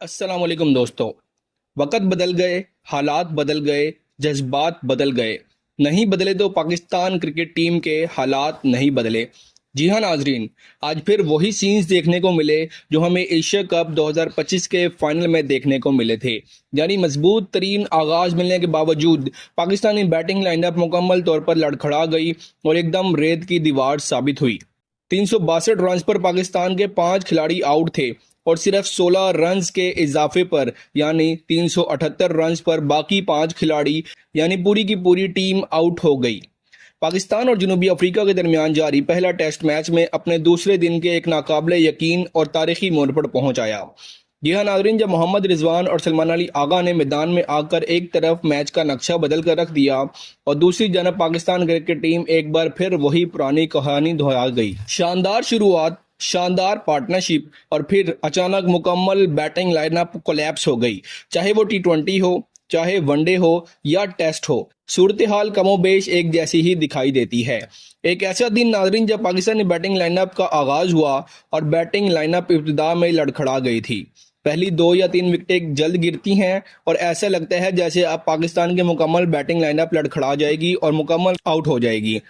अस्सलाम वालेकुम दोस्तों। वक़्त बदल गए, हालात बदल गए, जज्बात बदल गए। नहीं बदले तो पाकिस्तान क्रिकेट टीम के हालात नहीं बदले। जी हाँ नाजरीन, आज फिर वही सीन्स देखने को मिले जो हमें एशिया कप 2025 के फाइनल में देखने को मिले थे। यानी मजबूत तरीन आगाज मिलने के बावजूद पाकिस्तानी बैटिंग लाइनअप मुकम्मल तौर पर लड़खड़ा गई और एकदम रेत की दीवार साबित हुई। 362 रन पर पाकिस्तान के 5 खिलाड़ी आउट थे और सिर्फ 16 रन्स के इजाफे पर यानी 378 रन्स पर बाकी 5 खिलाड़ी यानी पूरी की पूरी टीम आउट हो गई। पाकिस्तान और जनूबी अफ्रीका के दरमियान जारी पहला टेस्ट मैच में अपने दूसरे दिन के एक नाकाबिले यकीन और तारीखी मोड़ पर पहुंच आया। जी हाँ नाजरीन, जब मोहम्मद रिजवान और सलमान अली आगा ने मैदान में आकर एक तरफ मैच का नक्शा बदल कर रख दिया और दूसरी जानब पाकिस्तान क्रिकेट टीम एक बार फिर वही पुरानी कहानी दोहरा गई। शानदार शुरुआत, शानदार पार्टनरशिप और फिर अचानक मुकम्मल बैटिंग लाइनअप कोलैप्स हो गई। चाहे वो टी20 हो, चाहे वनडे हो या टेस्ट हो, सूरत हाल कमोबेश एक जैसी ही दिखाई देती है। एक ऐसा दिन नाजरीन जब पाकिस्तानी बैटिंग लाइनअप का आगाज हुआ और बैटिंग लाइनअप इब्तिदा में लड़खड़ा गई थी। पहली 2 या 3 विकेटें जल्द गिरती हैं और ऐसा लगता है जैसे अब पाकिस्तान की मुकम्मल बैटिंग लाइनअप लड़खड़ा जाएगी और मुकम्मल आउट हो जाएगी।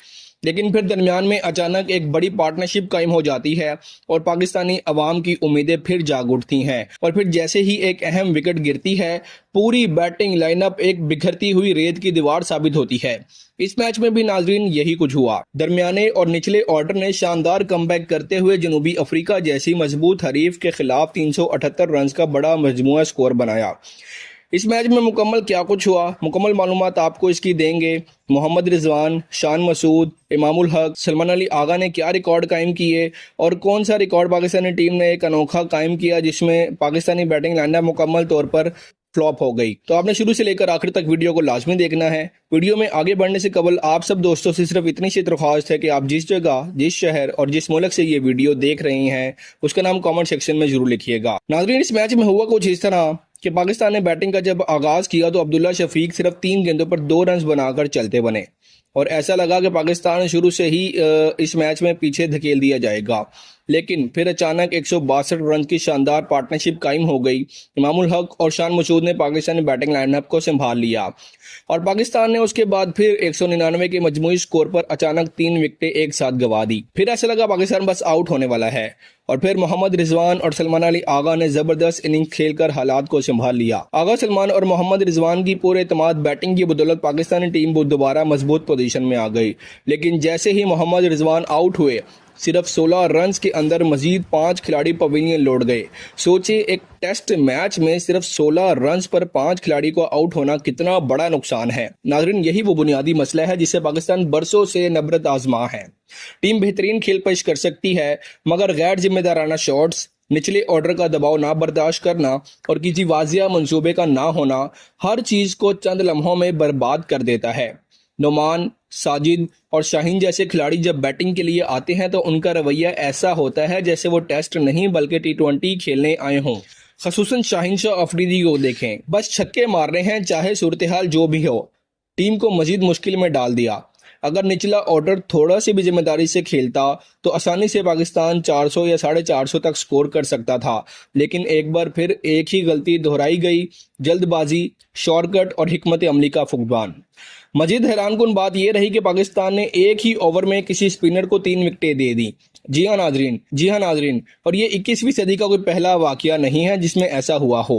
लेकिन फिर दरमियान में अचानक एक बड़ी पार्टनरशिप कायम हो जाती है और पाकिस्तानी अवाम की उम्मीदें फिर जाग उठती हैं और फिर जैसे ही एक अहम विकेट गिरती है, पूरी बैटिंग लाइनअप एक बिखरती हुई रेत की दीवार साबित होती है। इस मैच में भी नाजरीन यही कुछ हुआ। दरमियाने और निचले ऑर्डर ने शानदार कमबैक करते हुए जनूबी अफ्रीका जैसी मजबूत हरीफ के खिलाफ 378 रन का बड़ा मजमूआ स्कोर बनाया। इस मैच में मुकम्मल क्या कुछ हुआ, मुकम्मल मालूमात आपको इसकी देंगे। मोहम्मद रिजवान, शान मसूद, इमामुल हक, सलमान अली आगा ने क्या रिकॉर्ड कायम किए और कौन सा रिकॉर्ड पाकिस्तानी टीम ने एक अनोखा कायम किया जिसमें पाकिस्तानी बैटिंग लाइनअप मुकम्मल तौर पर फ्लॉप हो गई। तो आपने शुरू से लेकर आखिर तक वीडियो को लाजमी देखना है। वीडियो में आगे बढ़ने से कबल आप सब दोस्तों से सिर्फ इतनी सी दरख्वास्त है कि आप जिस जगह, जिस शहर और जिस मुल्क से ये वीडियो देख रहे हैं उसका नाम कमेंट सेक्शन में जरूर लिखिएगा। नाज़रीन, इस मैच में हुआ कुछ इस तरह कि पाकिस्तान ने बैटिंग का जब आगाज किया तो अब्दुल्ला शफीक सिर्फ 3 गेंदों पर 2 रन बनाकर चलते बने और ऐसा लगा कि पाकिस्तान शुरू से ही इस मैच में पीछे धकेल दिया जाएगा। लेकिन फिर अचानक 162 रन की शानदार पार्टनरशिप कायम हो गई। इमामुल हक और शान मसूद ने पाकिस्तानी बैटिंग लाइनअप को संभाल लिया और पाकिस्तान ने उसके बाद फिर 199 के मजमूई स्कोर पर अचानक 3 विकेटें एक साथ गंवा दी। फिर ऐसा लगा पाकिस्तान बस आउट होने वाला है और फिर मोहम्मद रिजवान और सलमान अली आगा ने जबरदस्त इनिंग खेलकर हालात को संभाल लिया। आगा, सलमान और मोहम्मद रिजवान की पूरे एतमाद बैटिंग की बदौलत पाकिस्तानी टीम दोबारा मजबूत पोजीशन में आ गई। लेकिन जैसे ही मोहम्मद रिजवान आउट हुए, सिर्फ 16 रन के अंदर मजीद 5 खिलाड़ी पवेलियन लौट गए। सोचे, एक टेस्ट मैच में सिर्फ 16 रन पर 5 खिलाड़ी को आउट होना कितना बड़ा नुकसान है। नाज़रीन, यही वो बुनियादी मसला है जिसे पाकिस्तान बरसों से नबरत आजमा है। टीम बेहतरीन खेल पेश कर सकती है मगर गैर जिम्मेदाराना शॉट्स, निचले ऑर्डर का दबाव ना बर्दाश्त करना और किसी वाजिया मंसूबे का ना होना हर चीज को चंद लम्हों में बर्बाद कर देता है। नोमान, साजिद और शाहीन जैसे खिलाड़ी जब बैटिंग के लिए आते हैं तो उनका रवैया ऐसा होता है जैसे वो टेस्ट नहीं बल्कि टी20 खेलने आए हों। खसूसन शाहीन शाह अफरीदी को देखें, बस छक्के मारने हैं चाहे सूरत हाल जो भी हो। टीम को मजीद मुश्किल में डाल दिया। अगर निचला ऑर्डर थोड़ा सी भी जिम्मेदारी से खेलता तो आसानी से पाकिस्तान 400 या 450 तक स्कोर कर सकता था। लेकिन एक बार फिर एक ही गलती दोहराई गई, जल्दबाजी, शॉर्टकट और हिकमत अमली का फुकदान। मजीद हैरानकुन बात यह रही कि पाकिस्तान ने एक ही ओवर में किसी स्पिनर को 3 विकेटें दे दी। जी हाँ नाजरीन, और ये 21वीं सदी का कोई पहला वाकया नहीं है जिसमें ऐसा हुआ हो।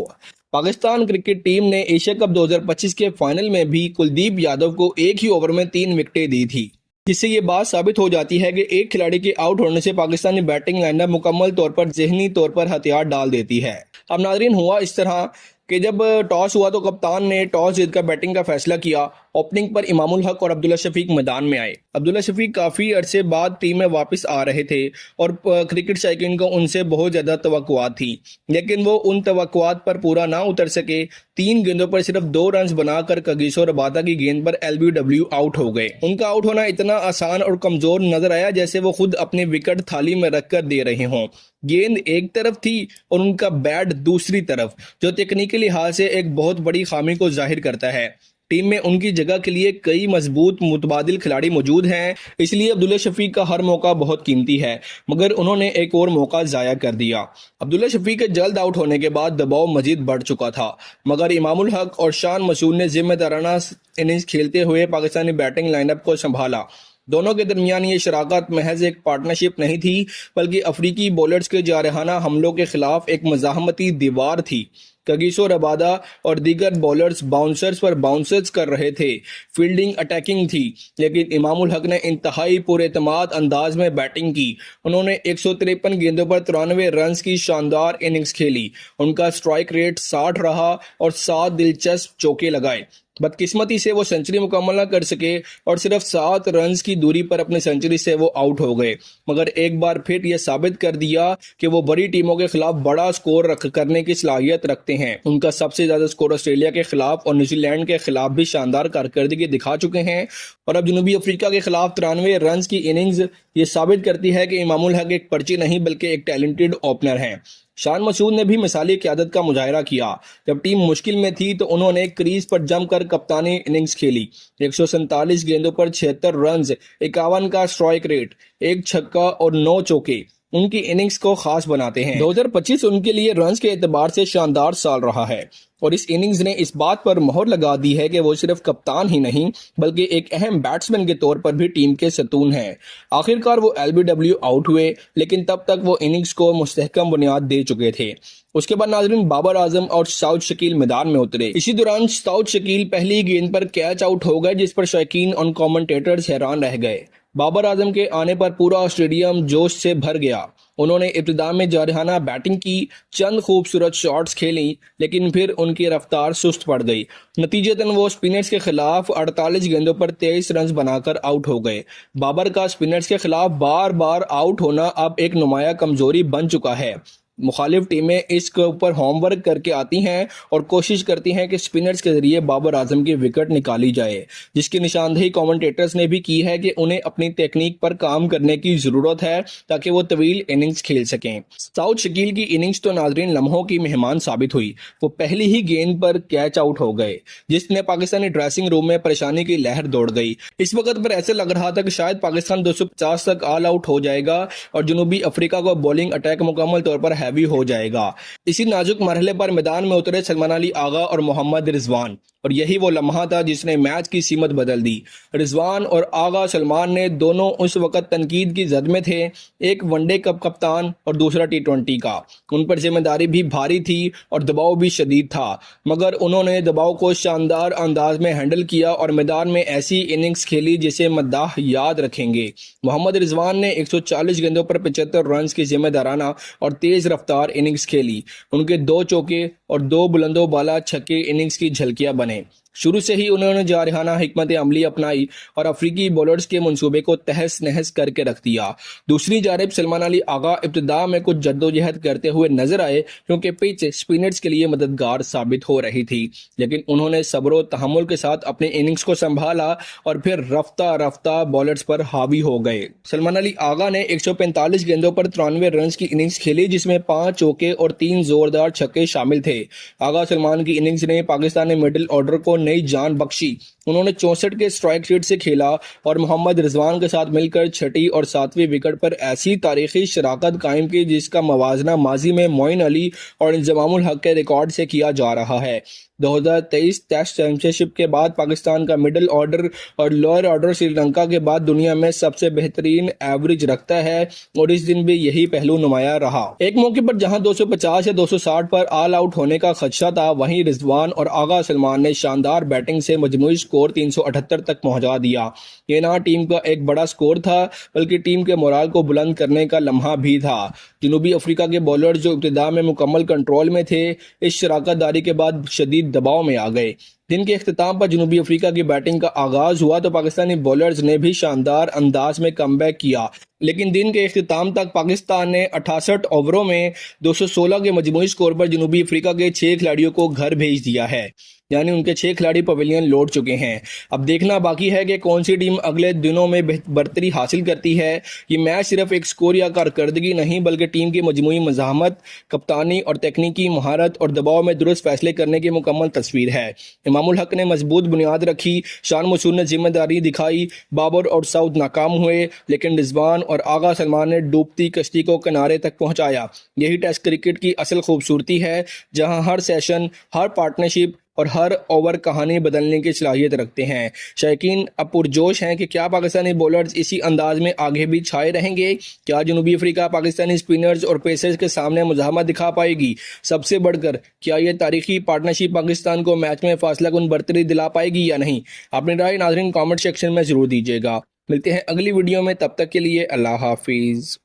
पाकिस्तान क्रिकेट टीम ने एशिया कप 2025 के फाइनल में भी कुलदीप यादव को एक ही ओवर में 3 विकेटें दी थी, जिससे ये बात साबित हो जाती है कि एक खिलाड़ी के आउट होने से पाकिस्तानी बैटिंग लाइनअप मुकम्मल तौर पर जहनी तौर पर हथियार डाल देती है। अब नाजरीन, हुआ इस तरह कि जब टॉस हुआ तो कप्तान ने टॉस जीतकर बैटिंग का फैसला किया। ओपनिंग पर इमामुल हक और अब्दुल्ला शफीक मैदान में आए। अब्दुल्ला शफीक काफ़ी अरसे बाद टीम में वापस आ रहे थे और क्रिकेट शायकीन को उनसे बहुत ज़्यादा तवक्कुआत थी, लेकिन वो उन तवक्कुआत पर पूरा ना उतर सके। 3 गेंदों पर सिर्फ 2 रन बनाकर कगिसो रबादा की गेंद पर LBW आउट हो गए। उनका आउट होना इतना आसान और कमज़ोर नजर आया जैसे वो खुद अपनी विकेट थाली में रख कर दे रहे हों। गेंद एक तरफ थी और उनका बैट दूसरी तरफ, जो तकनीकी लिहाज से एक बहुत बड़ी खामी को जाहिर करता है। टीम में उनकी जगह के लिए कई मजबूत मुतबादिल खिलाड़ी मौजूद हैं, इसलिए अब्दुल्ला शफीक का हर मौका बहुत कीमती है, मगर उन्होंने एक और मौका जाया कर दिया। अब्दुल्ला शफीक के जल्द आउट होने के बाद दबाव मजीद बढ़ चुका था, मगर इमामुल हक और शान मसूद ने जिम्मेदाराना इनिंग्स खेलते हुए पाकिस्तानी बैटिंग लाइनअप को संभाला। दोनों के दरमियान ये शराकत महज एक पार्टनरशिप नहीं थी, बल्कि अफ्रीकी बॉलर्स के जारहाना हमलों के खिलाफ एक मज़ाहमती दीवार थी। कगिसो रबादा और दीगर बॉलर्स बाउंसर्स पर बाउंसर्स कर रहे थे, फील्डिंग अटैकिंग थी, लेकिन इमामुल हक ने इंतहाई पुरएतमाद अंदाज में बैटिंग की। उन्होंने 153 गेंदों पर 93 रन की शानदार इनिंग्स खेली। उनका स्ट्राइक रेट 60 रहा और 7 दिलचस्प चौके लगाए। बदकिस्मती से वो सेंचुरी मुकम्मल न कर सके और सिर्फ 7 रन की दूरी पर अपनी सेंचुरी से वो आउट हो गए, मगर एक बार फिर ये साबित कर दिया कि वो बड़ी टीमों के खिलाफ बड़ा स्कोर करने की सलाहियत रखते हैं। उनका सबसे ज्यादा स्कोर ऑस्ट्रेलिया के खिलाफ और न्यूजीलैंड के खिलाफ भी शानदार कारकर्दगी दिखा चुके हैं, और अब जनूबी अफ्रीका के खिलाफ 93 रन की इनिंग्स ये साबित करती है कि इमामुल हक एक पर्ची नहीं बल्कि एक टैलेंटेड ओपनर हैं। शान मसूद ने भी मिसाली क़यादत का मुजाहरा किया। जब टीम मुश्किल में थी तो उन्होंने क्रीज पर जमकर कप्तानी इनिंग्स खेली। 147 गेंदों पर 76 रन, 51 का स्ट्राइक रेट, 1 छक्का और 9 चौके उनकी इनिंग्स को खास बनाते हैं। 2025 उनके लिए रन्स के एतबार से शानदार साल रहा है, और इस इनिंग्स ने इस बात पर मोहर लगा दी है कि वो सिर्फ कप्तान ही नहीं बल्कि एक अहम बैट्समैन के तौर पर भी टीम के सतून हैं। आखिरकार वो LBW आउट हुए, लेकिन तब तक वो इनिंग्स को मुस्तहकम बुनियाद दे चुके थे। उसके बाद नाजरीन बाबर आजम और साउथ शकील मैदान में उतरे। इसी दौरान साउथ शकील पहली गेंद पर कैच आउट हो गए, जिस पर शायकीन और कमेंटेटर्स हैरान रह गए। बाबर आजम के आने पर पूरा स्टेडियम जोश से भर गया। उन्होंने इब्तिदा में जारहाना बैटिंग की, चंद खूबसूरत शॉट्स खेली, लेकिन फिर उनकी रफ्तार सुस्त पड़ गई। नतीजतन वो स्पिनर्स के खिलाफ 48 गेंदों पर 23 रन बनाकर आउट हो गए। बाबर का स्पिनर्स के खिलाफ बार बार आउट होना अब एक नुमाया कमजोरी बन चुका है। मुखालिफ टीमें इसके ऊपर होमवर्क करके आती हैं और कोशिश करती हैं कि स्पिनर्स के जरिए बाबर आजम की विकेट निकाली जाए, जिसकी निशानदेही कमेंटेटर्स ने भी की है कि उन्हें अपनी टेक्निक पर काम करने की जरूरत है ताकि वो तवील इनिंग्स खेल सकें। साउथ शकील की इनिंग्स तो नाजरीन लम्हों की मेहमान साबित हुई। वो पहली ही गेंद पर कैच आउट हो गए, जिसने पाकिस्तानी ड्रेसिंग रूम में परेशानी की लहर दौड़ गई। इस वक्त पर ऐसे लग रहा था कि शायद पाकिस्तान 250 तक ऑल आउट हो जाएगा और जनूबी अफ्रीका को बॉलिंग अटैक मुकम्मल तौर पर हैवी हो जाएगा। इसी नाजुक मरहले पर मैदान में उतरे सलमान अली आगा और मोहम्मद रिजवान, और यही वो लम्हा था जिसने मैच की सीमत बदल दी। रिजवान और आगा सलमान ने दोनों उस वक्त तनकीद की जद में थे, एक वनडे कप कप्तान और दूसरा T20 का। उन पर जिम्मेदारी भी भारी थी और दबाव भी शदीद था, मगर उन्होंने दबाव को शानदार अंदाज में हैंडल किया और मैदान में ऐसी इनिंग्स खेली जिसे मद्दाह याद रखेंगे। मोहम्मद रिजवान ने 140 गेंदों पर 75 रन की जिम्मेदाराना और तेज रफ्तार इनिंग्स खेली। उनके 2 चौके और 2 बुलंदो बाला छक्के इनिंग्स की झलकियां बने। शुरू से ही उन्होंने जारहाना हिकमत अमली अपनाई और अफ्रीकी बॉलर्स के मंसूबे को तहस नहस करके रख दिया। दूसरी जानिब सलमान अली आगा इब्तिदा में कुछ जद्दोजहद करते हुए नजर आए, क्योंकि पिच स्पिनर्स के लिए मददगार साबित हो रही थी, लेकिन उन्होंने सब्र और तहम्मुल के साथ अपने इनिंग्स को संभाला और फिर रफ्ता रफ्ता बॉलर्स पर हावी हो गए। सलमान अली आगा ने 145 गेंदों पर 93 रन की इनिंग्स खेली, जिसमें 5 चौके और 3 जोरदार छक्के शामिल थे। आगा सलमान की इनिंग्स ने पाकिस्तानी मिडिल ऑर्डर को नई जान बख्शी। उन्होंने 64 के स्ट्राइक रेट से खेला और मोहम्मद रिजवान के साथ मिलकर 6ठी और 7वीं विकेट पर ऐसी तारीखी शराकत कायम की जिसका मवाजना माजी में मोइन अली और इंजमामुल हक के रिकॉर्ड से किया जा रहा है। 2023 टेस्ट चैंपियनशिप के बाद पाकिस्तान का मिडिल ऑर्डर और लोअर ऑर्डर श्रीलंका के बाद दुनिया में सबसे बेहतरीन एवरेज रखता है, और इस दिन भी यही पहलू नुमाया रहा। एक मौके पर जहां 250 या 260 पर ऑल आउट होने का खदशा था, वहीं रिजवान और आगा सलमान ने शानदार बैटिंग से मजमूई स्कोर 378 तक पहुंचा दिया। ये ना टीम का एक बड़ा स्कोर था, बल्कि टीम के मोराल को बुलंद करने का लम्हा भी था। जनूबी अफ्रीका के बॉलर जो इब्तिदा में मुकम्मल कंट्रोल में थे, इस शराकतदारी के बाद शदीद दबाव में आ गए। दिन के इख्तिताम पर जनूबी अफ्रीका की बैटिंग का आगाज हुआ तो पाकिस्तानी बॉलर्स ने भी शानदार अंदाज में कमबैक किया, लेकिन दिन के इख्तिताम तक पाकिस्तान ने 68 ओवरों में 216 के मजमूई स्कोर पर जनूबी अफ्रीका के 6 खिलाड़ियों को घर भेज दिया है, यानी उनके 6 खिलाड़ी पवेलियन लौट चुके हैं। अब देखना बाकी है कि कौन सी टीम अगले दिनों में बढ़तरी हासिल करती है। ये मैच सिर्फ एक स्कोर या कारकर्दगी नहीं बल्कि टीम की मजमूई मज़ाहमत, कप्तानी और तकनीकी महारत और दबाव में दुरुस्त फैसले करने की मुकम्मल तस्वीर है। इमाम इनामुल हक ने मजबूत बुनियाद रखी, शान मसूद ने जिम्मेदारी दिखाई, बाबर और सऊद नाकाम हुए, लेकिन रिजवान और आगा सलमान ने डूबती कश्ती को किनारे तक पहुंचाया। यही टेस्ट क्रिकेट की असल खूबसूरती है, जहां हर सेशन, हर पार्टनरशिप और हर ओवर कहानी बदलने की सलाहियत रखते हैं। शायकीन अब पुरजोश हैं कि क्या पाकिस्तानी बॉलर्स इसी अंदाज में आगे भी छाए रहेंगे? क्या जनूबी अफ्रीका पाकिस्तानी स्पिनर्स और पेसर्स के सामने मुजाहमत दिखा पाएगी? सबसे बढ़कर क्या ये तारीखी पार्टनरशिप पाकिस्तान को मैच में फासला कुन बरतरी दिला पाएगी या नहीं? अपनी राय नाज़रीन कमेंट सेक्शन में ज़रूर दीजिएगा। मिलते हैं अगली वीडियो में, तब तक के लिए अल्लाह हाफिज़।